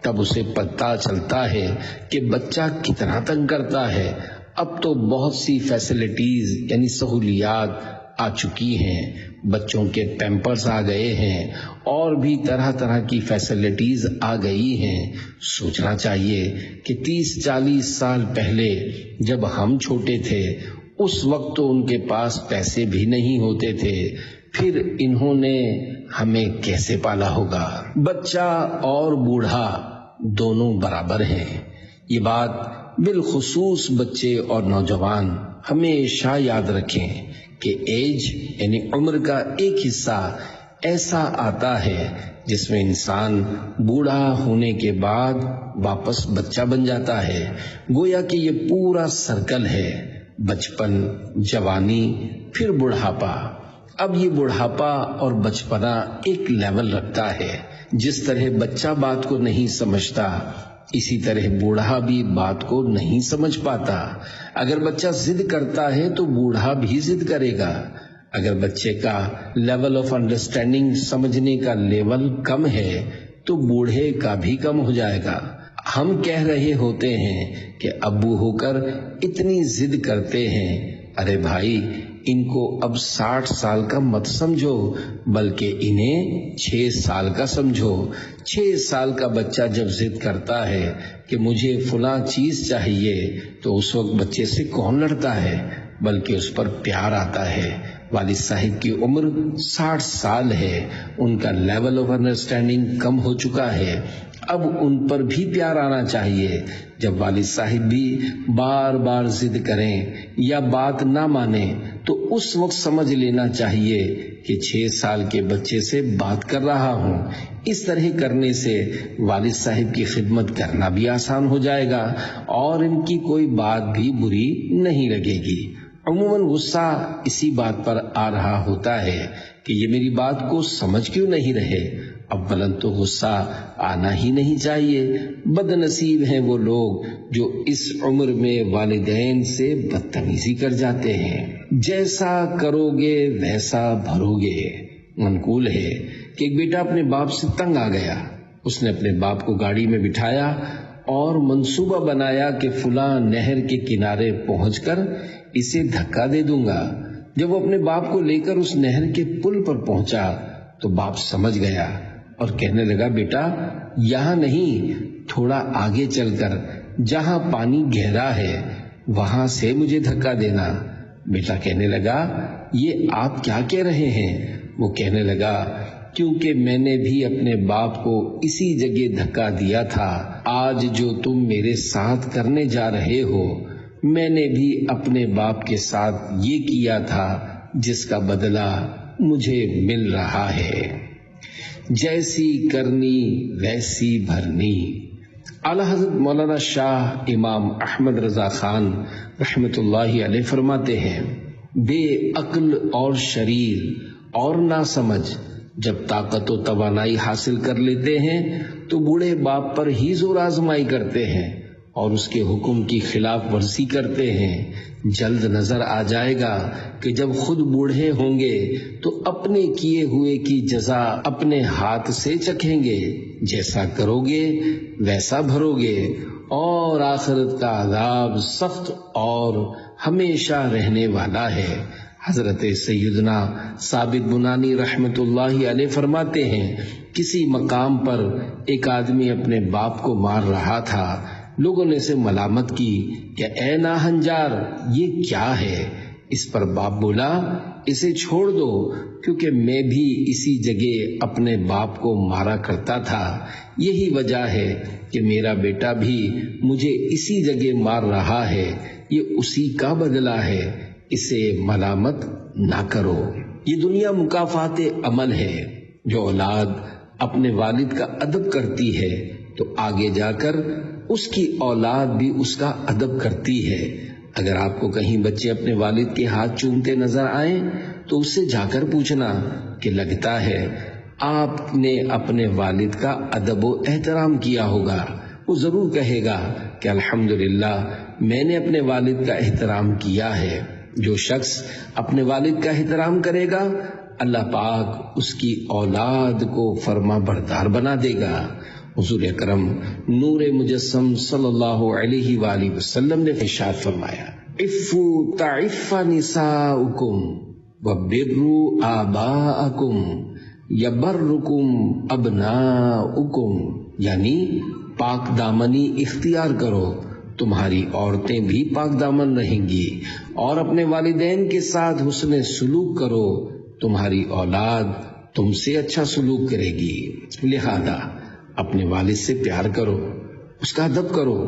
تب اسے پتہ چلتا ہے کہ بچہ کتنا تنگ کرتا ہے۔ اب تو بہت سی فیسلٹیز یعنی سہولیات آ چکی ہیں، بچوں کے پیمپرز آ گئے ہیں، اور بھی طرح طرح کی فیسلٹیز آ گئی ہیں۔ سوچنا چاہیے کہ 30-40 سال پہلے جب ہم چھوٹے تھے، اس وقت تو ان کے پاس پیسے بھی نہیں ہوتے تھے، پھر انہوں نے ہمیں کیسے پالا ہوگا؟ بچہ اور بوڑھا دونوں برابر ہیں۔ یہ بات بالخصوص بچے اور نوجوان ہمیشہ یاد رکھیں کہ ایج یعنی عمر کا ایک حصہ ایسا آتا ہے جس میں انسان بوڑھا ہونے کے بعد واپس بچہ بن جاتا ہے۔ گویا کہ یہ پورا سرکل ہے، بچپن، جوانی، پھر بڑھاپا۔ اب یہ بڑھاپا اور بچپنا ایک لیول رکھتا ہے۔ جس طرح بچہ بات کو نہیں سمجھتا، اسی طرح بوڑھا بھی بات کو نہیں سمجھ پاتا۔ اگر بچہ ضد کرتا ہے تو بوڑھا بھی ضد کرے گا۔ اگر بچے کا لیول آف انڈرسٹینڈنگ سمجھنے کا لیول کم ہے تو بوڑھے کا بھی کم ہو جائے گا۔ ہم کہہ رہے ہوتے ہیں کہ ابو ہو کر اتنی ضد کرتے ہیں، ارے بھائی ان کو اب 60 سال کا مت سمجھو بلکہ انہیں 6 سال کا سمجھو۔ 6 سال کا بچہ جب ضد کرتا ہے کہ مجھے فلاں چیز چاہیے تو اس وقت بچے سے کون لڑتا ہے بلکہ اس پر پیار آتا ہے۔ والد صاحب کی عمر 60 سال ہے، ان کا لیول آف انڈرسٹینڈنگ کم ہو چکا ہے، اب ان پر بھی پیار آنا چاہیے۔ جب والد صاحب بھی بار بار ضد کریں یا بات نہ مانیں تو اس وقت سمجھ لینا چاہیے کہ 6 سال کے بچے سے بات کر رہا ہوں۔ اس طرح کرنے سے والد صاحب کی خدمت کرنا بھی آسان ہو جائے گا اور ان کی کوئی بات بھی بری نہیں لگے گی۔ عموماً غصہ اسی بات پر آ رہا ہوتا ہے کہ یہ میری بات کو سمجھ کیوں نہیں رہے۔ اولاً تو غصہ آنا ہی نہیں چاہیے، بد نصیب ہیں وہ لوگ جو اس عمر میں والدین سے بدتمیزی کر جاتے ہیں۔ جیسا کرو گے ویسا بھرو گے۔ منقول ہے کہ ایک بیٹا اپنے باپ سے تنگ آ گیا، اس نے اپنے باپ کو گاڑی میں بٹھایا اور منصوبہ بنایا کہ فلاں نہر کے کنارے پہنچ کر اسے دھکا دے دوں گا۔ جب وہ اپنے باپ کو لے کر اس نہر کے پل پر پہنچا تو باپ سمجھ گیا اور کہنے لگا، بیٹا یہاں نہیں، تھوڑا آگے چل کر جہاں پانی گہرا ہے وہاں سے مجھے دھکا دینا۔ بیٹا کہنے لگا، یہ آپ کیا کہہ رہے ہیں؟ وہ کہنے لگا، کیونکہ میں نے بھی اپنے باپ کو اسی جگہ دھکا دیا تھا۔ آج جو تم میرے ساتھ کرنے جا رہے ہو میں نے بھی اپنے باپ کے ساتھ یہ کیا تھا، جس کا بدلہ مجھے مل رہا ہے۔ جیسی کرنی ویسی بھرنی۔ اعلیٰ حضرت مولانا شاہ امام احمد رضا خان رحمۃ اللہ علیہ فرماتے ہیں، بے عقل اور شریر اور ناسمجھ جب طاقت و توانائی حاصل کر لیتے ہیں تو بوڑھے باپ پر ہی زور آزمائی کرتے ہیں اور اس کے حکم کی خلاف ورزی کرتے ہیں۔ جلد نظر آ جائے گا کہ جب خود بوڑھے ہوں گے تو اپنے کیے ہوئے کی جزا اپنے ہاتھ سے چکھیں گے۔ جیسا کرو گے ویسا بھرو گے اور آخرت کا عذاب سخت اور ہمیشہ رہنے والا ہے۔ حضرت سیدنا ثابت بنانی رحمت اللہ علیہ فرماتے ہیں، کسی مقام پر ایک آدمی اپنے باپ کو مار رہا تھا۔ لوگوں نے اسے ملامت کی کہ اے ناہنجار یہ کیا ہے؟ اس پر باپ بولا، اسے چھوڑ دو، کیونکہ میں بھی اسی جگہ اپنے باپ کو مارا کرتا تھا۔ یہی وجہ ہے کہ میرا بیٹا بھی مجھے اسی جگہ مار رہا ہے، یہ اسی کا بدلہ ہے، اسے ملامت نہ کرو۔ یہ دنیا مکافات عمل ہے۔ جو اولاد اپنے والد کا ادب کرتی ہے تو آگے جا کر اس کی اولاد بھی اس کا ادب کرتی ہے۔ اگر آپ کو کہیں بچے اپنے والد کے ہاتھ چومتے نظر آئیں تو اس سے جا کر پوچھنا کہ لگتا ہے آپ نے اپنے والد کا ادب و احترام کیا ہوگا۔ وہ ضرور کہے گا کہ الحمدللہ میں نے اپنے والد کا احترام کیا ہے۔ جو شخص اپنے والد کا احترام کرے گا اللہ پاک اس کی اولاد کو فرما بردار بنا دے گا۔ حضور اکرم نور مجسم صلی اللہ علیہ وآلہ وسلم نے ارشاد فرمایا، عفوا تعف نساؤکم وبروا آباءکم یبرکم ابناؤکم، یعنی پاک دامنی اختیار کرو، تمہاری عورتیں بھی پاک دامن رہیں گی، اور اپنے والدین کے ساتھ حسن سلوک کرو، تمہاری اولاد تم سے اچھا سلوک کرے گی۔ لہذا اپنے والد سے پیار کرو، اس کا ادب کرو،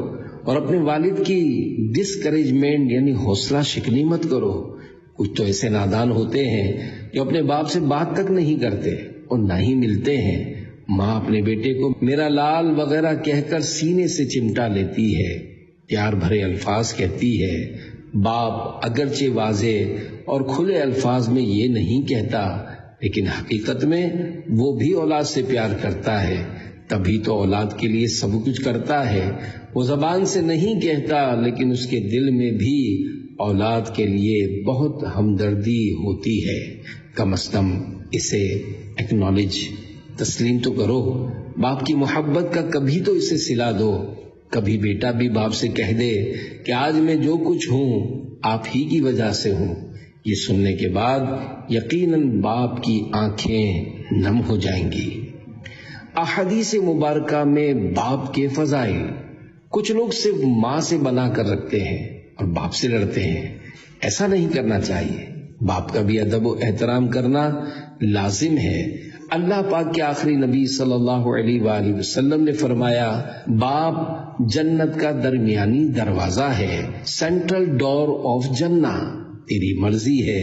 اور اپنے والد کی ڈسکریجمنٹ یعنی حوصلہ شکنی مت کرو۔ کچھ تو ایسے نادان ہوتے ہیں جو اپنے باپ سے بات تک نہیں کرتے اور نہ ہی ملتے ہیں۔ ماں اپنے بیٹے کو میرا لال وغیرہ کہہ کر سینے سے چمٹا لیتی ہے، پیار بھرے الفاظ کہتی ہے۔ باپ اگرچہ واضح اور کھلے الفاظ میں یہ نہیں کہتا، لیکن حقیقت میں وہ بھی اولاد سے پیار کرتا ہے، تبھی تو اولاد کے لیے سب کچھ کرتا ہے۔ وہ زبان سے نہیں کہتا لیکن اس کے دل میں بھی اولاد کے لیے بہت ہمدردی ہوتی ہے۔ کم از کم اسے ایکنالج، تسلیم تو کرو۔ باپ کی محبت کا کبھی تو اسے صلہ دو۔ کبھی بیٹا بھی باپ سے کہہ دے کہ آج میں جو کچھ ہوں آپ ہی کی وجہ سے ہوں۔ یہ سننے کے بعد یقیناً باپ کی آنکھیں نم ہو جائیں گی۔ احادیث مبارکہ میں باپ کے فضائل۔ کچھ لوگ صرف ماں سے بنا کر رکھتے ہیں اور باپ سے لڑتے ہیں، ایسا نہیں کرنا چاہیے۔ باپ کا بھی ادب و احترام کرنا لازم ہے۔ اللہ پاک کے آخری نبی صلی اللہ علیہ وآلہ وسلم نے فرمایا، باپ جنت کا درمیانی دروازہ ہے، سینٹرل ڈور آف جنہ، تیری مرضی ہے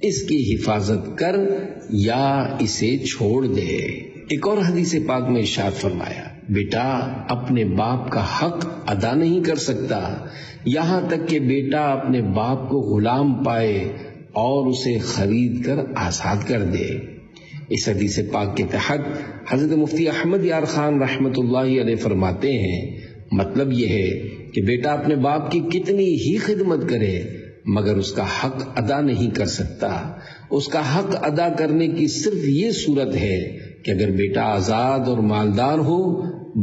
اس کی حفاظت کر یا اسے چھوڑ دے۔ ایک اور حدیث پاک میں ارشاد فرمایا، بیٹا اپنے باپ کا حق ادا نہیں کر سکتا یہاں تک کہ بیٹا اپنے باپ کو غلام پائے اور اسے خرید کر آزاد کر دے۔ اس حدیث پاک کے تحت حضرت مفتی احمد یار خان رحمۃ اللہ علیہ فرماتے ہیں، مطلب یہ ہے کہ بیٹا اپنے باپ کی کتنی ہی خدمت کرے مگر اس کا حق ادا نہیں کر سکتا۔ اس کا حق ادا کرنے کی صرف یہ صورت ہے کہ اگر بیٹا آزاد اور مالدار ہو،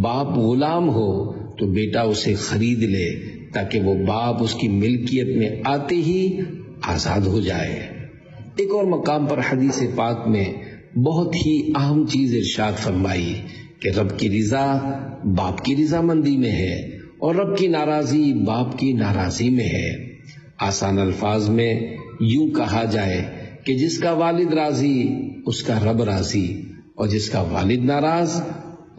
باپ غلام ہو، تو بیٹا اسے خرید لے تاکہ وہ باپ اس کی ملکیت میں آتے ہی آزاد ہو جائے۔ ایک اور مقام پر حدیث پاک میں بہت ہی اہم چیز ارشاد فرمائی کہ رب کی رضا باپ کی رضامندی میں ہے اور رب کی ناراضی باپ کی ناراضی میں ہے۔ آسان الفاظ میں یوں کہا جائے کہ جس کا والد راضی اس کا رب راضی، اور جس کا والد ناراض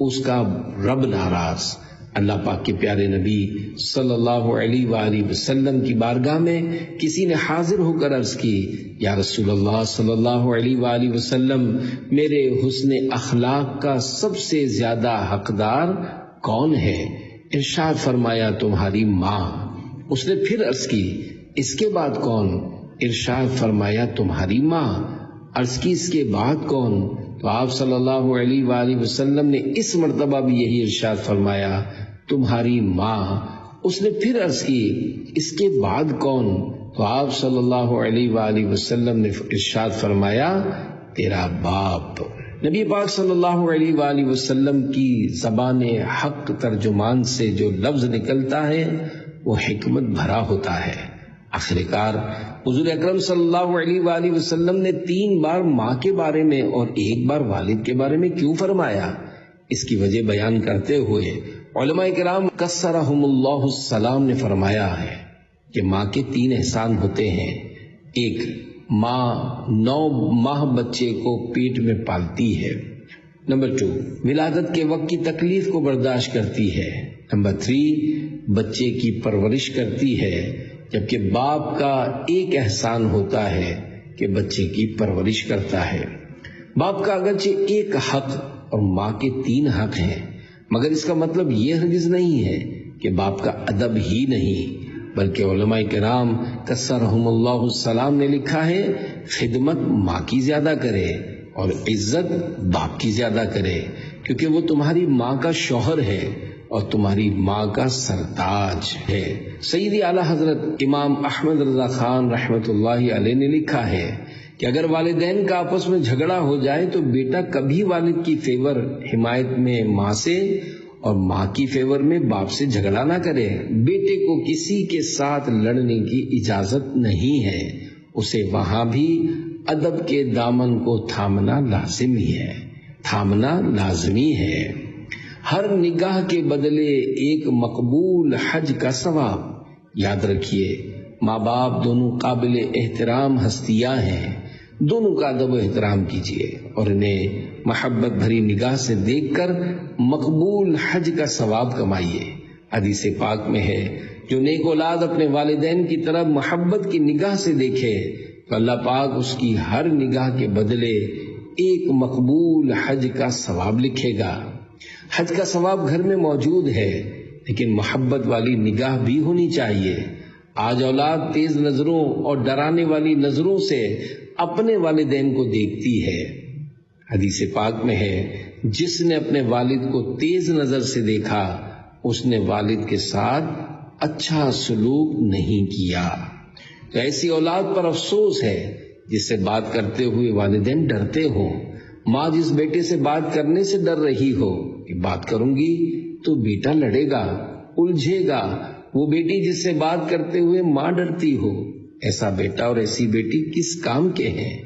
اس کا رب ناراض۔ اللہ پاک کے پیارے نبی صلی اللہ علیہ وآلہ وسلم کی بارگاہ میں کسی نے حاضر ہو کر عرض کی، یا رسول اللہ صلی اللہ علیہ وآلہ وسلم، میرے حسن اخلاق کا سب سے زیادہ حقدار کون ہے؟ ارشاد فرمایا، تمہاری ماں۔ اس نے پھر عرض کی، اس کے بعد کون؟ ارشاد فرمایا، تمہاری ماں۔ عرض کی، اس کے بعد کون؟ تو آپ صلی اللہ علیہ وآلہ وسلم نے اس مرتبہ بھی یہی ارشاد فرمایا، تمہاری ماں۔ اس نے پھر عرض کی، اس کے بعد کون؟ تو آپ صلی اللہ علیہ وآلہ وسلم نے ارشاد فرمایا، تیرا باپ۔ نبی پاک صلی اللہ علیہ وآلہ وسلم کی زبان حق ترجمان سے جو لفظ نکلتا ہے وہ حکمت بھرا ہوتا ہے۔ آخر کار حضور اکرم صلی اللہ علیہ وآلہ وسلم نے 3 بار ماں کے بارے میں اور 1 بار والد کے بارے میں کیوں فرمایا؟ اس کی وجہ بیان کرتے ہوئے علماء کرام کثرہم اللہ السلام نے فرمایا ہے کہ ماں کے 3 احسان ہوتے ہیں۔ 1، ماں 9 ماہ بچے کو پیٹ میں پالتی ہے۔ نمبر 2، ولادت کے وقت کی تکلیف کو برداشت کرتی ہے۔ نمبر 3، بچے کی پرورش کرتی ہے۔ جبکہ باپ کا ایک احسان ہوتا ہے کہ بچے کی پرورش کرتا ہے۔ باپ کا اگرچہ ایک حق اور ماں کے 3 حق ہیں، مگر اس کا مطلب یہ ہرگز نہیں ہے کہ باپ کا ادب ہی نہیں، بلکہ علماء کرام کثرہم اللہ السلام نے لکھا ہے، خدمت ماں کی زیادہ کرے اور عزت باپ کی زیادہ کرے، کیونکہ وہ تمہاری ماں کا شوہر ہے اور تمہاری ماں کا سرتاج ہے۔ سیدی اعلیٰ حضرت امام احمد رضا خان رحمۃ اللہ علیہ نے لکھا ہے کہ اگر والدین کا آپس میں جھگڑا ہو جائے تو بیٹا کبھی والد کی فیور حمایت میں ماں سے اور ماں کی فیور میں باپ سے جھگڑا نہ کرے۔ بیٹے کو کسی کے ساتھ لڑنے کی اجازت نہیں ہے، اسے وہاں بھی ادب کے دامن کو تھامنا لازمی ہے، تھامنا لازمی ہے۔ ہر نگاہ کے بدلے ایک مقبول حج کا ثواب۔ یاد رکھیے، ماں باپ دونوں قابل احترام ہستیاں ہیں، دونوں کا ادب و احترام کیجیے اور انہیں محبت بھری نگاہ سے دیکھ کر مقبول حج کا ثواب کمائیے۔ حدیث پاک میں ہے، جو نیک اولاد اپنے والدین کی طرف محبت کی نگاہ سے دیکھے تو اللہ پاک اس کی ہر نگاہ کے بدلے ایک مقبول حج کا ثواب لکھے گا۔ حج کا ثواب گھر میں موجود ہے، لیکن محبت والی نگاہ بھی ہونی چاہیے۔ آج اولاد تیز نظروں اور ڈرانے والی نظروں سے اپنے والدین کو دیکھتی ہے۔ حدیث پاک میں ہے، جس نے اپنے والد کو تیز نظر سے دیکھا اس نے والد کے ساتھ اچھا سلوک نہیں کیا۔ تو ایسی اولاد پر افسوس ہے جس سے بات کرتے ہوئے والدین ڈرتے ہوں۔ ماں جس بیٹے سے بات کرنے سے ڈر رہی ہو کہ بات کروں گی تو بیٹا لڑے گا، الجھے گا، وہ بیٹی جس سے بات کرتے ہوئے ماں ڈرتی ہو ایسا بیٹا اور ایسی بیٹی کس کام کے ہیں؟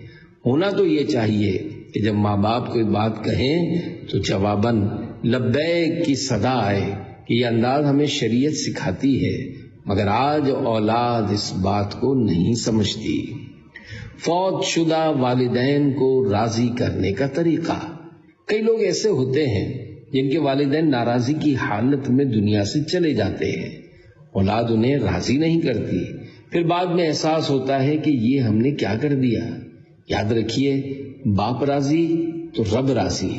ہونا تو یہ چاہیے کہ جب ماں باپ کوئی بات کہیں تو جواباً لبیک کی صدا آئے کہ یہ انداز ہمیں شریعت سکھاتی ہے، مگر آج اولاد اس بات کو نہیں سمجھتی۔ فوت شدہ والدین کو راضی کرنے کا طریقہ۔ کئی لوگ ایسے ہوتے ہیں جن کے والدین ناراضی کی حالت میں دنیا سے چلے جاتے ہیں، اولاد انہیں راضی نہیں کرتی، پھر بعد میں احساس ہوتا ہے کہ یہ ہم نے کیا کر دیا۔ یاد رکھیے، باپ راضی تو رب راضی۔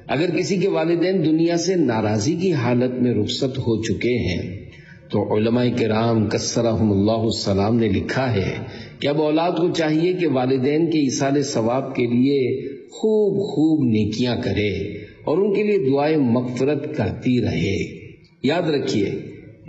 اگر کسی کے والدین دنیا سے ناراضی کی حالت میں رخصت ہو چکے ہیں تو علماء کرام کثرہم اللہ السلام نے لکھا ہے کہ اب اولاد کو چاہیے کہ والدین کے ایصال ثواب کے لیے خوب خوب نیکیاں کرے اور ان کے لیے دعائیں مغفرت کرتی رہے۔ یاد رکھیے،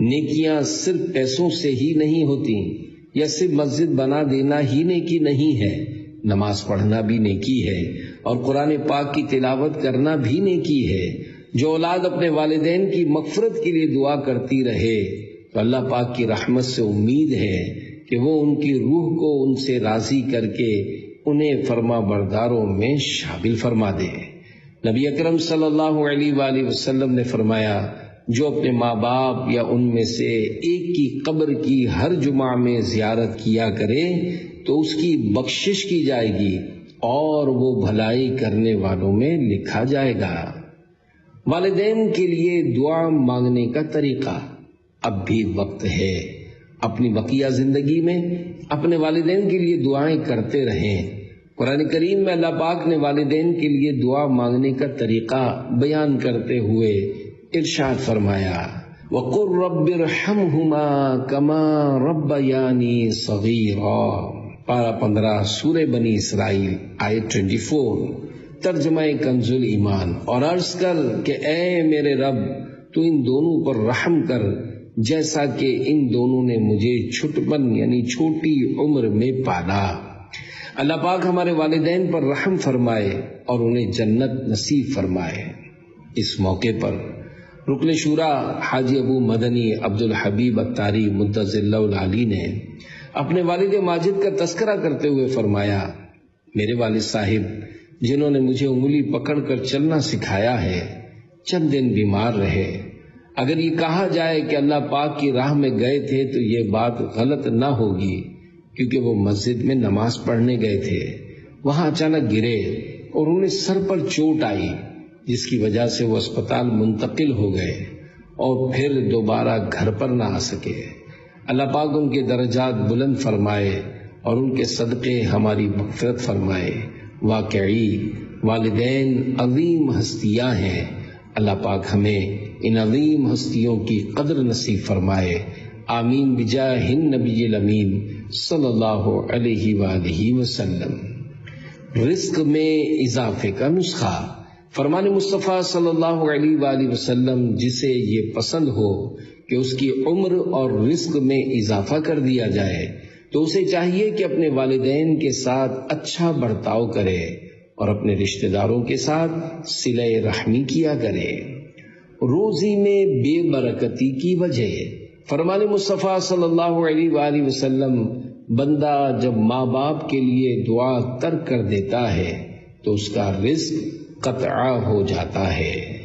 نیکیاں صرف پیسوں سے ہی نہیں ہوتی، یا صرف مسجد بنا دینا ہی نیکی نہیں ہے، نماز پڑھنا بھی نیکی ہے اور قرآن پاک کی تلاوت کرنا بھی نیکی ہے۔ جو اولاد اپنے والدین کی مغفرت کے لیے دعا کرتی رہے تو اللہ پاک کی رحمت سے امید ہے کہ وہ ان کی روح کو ان سے راضی کر کے انہیں فرما برداروں میں شامل فرما دے۔ نبی اکرم صلی اللہ علیہ وآلہ وسلم نے فرمایا، جو اپنے ماں باپ یا ان میں سے ایک کی قبر کی ہر جمعہ میں زیارت کیا کرے تو اس کی بخشش کی جائے گی اور وہ بھلائی کرنے والوں میں لکھا جائے گا۔ والدین کے لیے دعا مانگنے کا طریقہ۔ اب بھی وقت ہے، اپنی بقیہ زندگی میں اپنے والدین کے لیے دعائیں کرتے رہیں۔ قرآن کریم میں اللہ پاک نے والدین کے لیے دعا مانگنے کا طریقہ بیان کرتے ہوئے ارشاد فرمایا، وَقُلْ رَبِّ ارْحَمْهُمَا كَمَا رَبَّيَانِي صَغِيرًا، پارہ 15 سورہ بنی اسرائیل آیت 24۔ ترجمہ کنز ایمان، اور عرض کر کہ اے میرے رب تو ان دونوں پر رحم کر جیسا کہ ان دونوں نے مجھے چھٹپن یعنی چھوٹی عمر میں پالا۔ اللہ پاک ہمارے والدین پر رحم فرمائے اور انہیں جنت نصیب فرمائے۔ اس موقع پر رکن شورا حاجی ابو مدنی عبدالحبیب اتاری مدظ اللہ العالی نے اپنے والد ماجد کا تذکرہ کرتے ہوئے فرمایا، میرے والد صاحب جنہوں نے مجھے انگلی پکڑ کر چلنا سکھایا ہے، چند دن بیمار رہے۔ اگر یہ کہا جائے کہ اللہ پاک کی راہ میں گئے تھے تو یہ بات غلط نہ ہوگی، کیونکہ وہ مسجد میں نماز پڑھنے گئے تھے، وہاں اچانک گرے اور انہیں سر پر چوٹ آئی، جس کی وجہ سے وہ اسپتال منتقل ہو گئے اور پھر دوبارہ گھر پر نہ آ سکے۔ اللہ پاک ان کے درجات بلند فرمائے اور ان کے صدقے ہماری مغفرت فرمائے۔ واقعی والدین عظیم ہستیاں ہیں، اللہ پاک ہمیں ان عظیم ہستیوں کی قدر نصیب فرمائے۔ آمین بجاہ النبی الامین صلی اللہ علیہ وآلہ وسلم۔ رزق میں اضافے کا نسخہ۔ فرمان مصطفیٰ صلی اللہ علیہ وآلہ وسلم جسے یہ پسند ہو کہ اس کی عمر اور رزق میں اضافہ کر دیا جائے تو اسے چاہیے کہ اپنے والدین کے ساتھ اچھا برتاؤ کرے اور اپنے رشتہ داروں کے ساتھ صلہ رحمی کیا کرے۔ روزی میں بے برکتی کی وجہ۔ فرمان مصطفیٰ صلی اللہ علیہ وآلہ وسلم، بندہ جب ماں باپ کے لیے دعا ترک کر دیتا ہے تو اس کا رزق قطع ہو جاتا ہے۔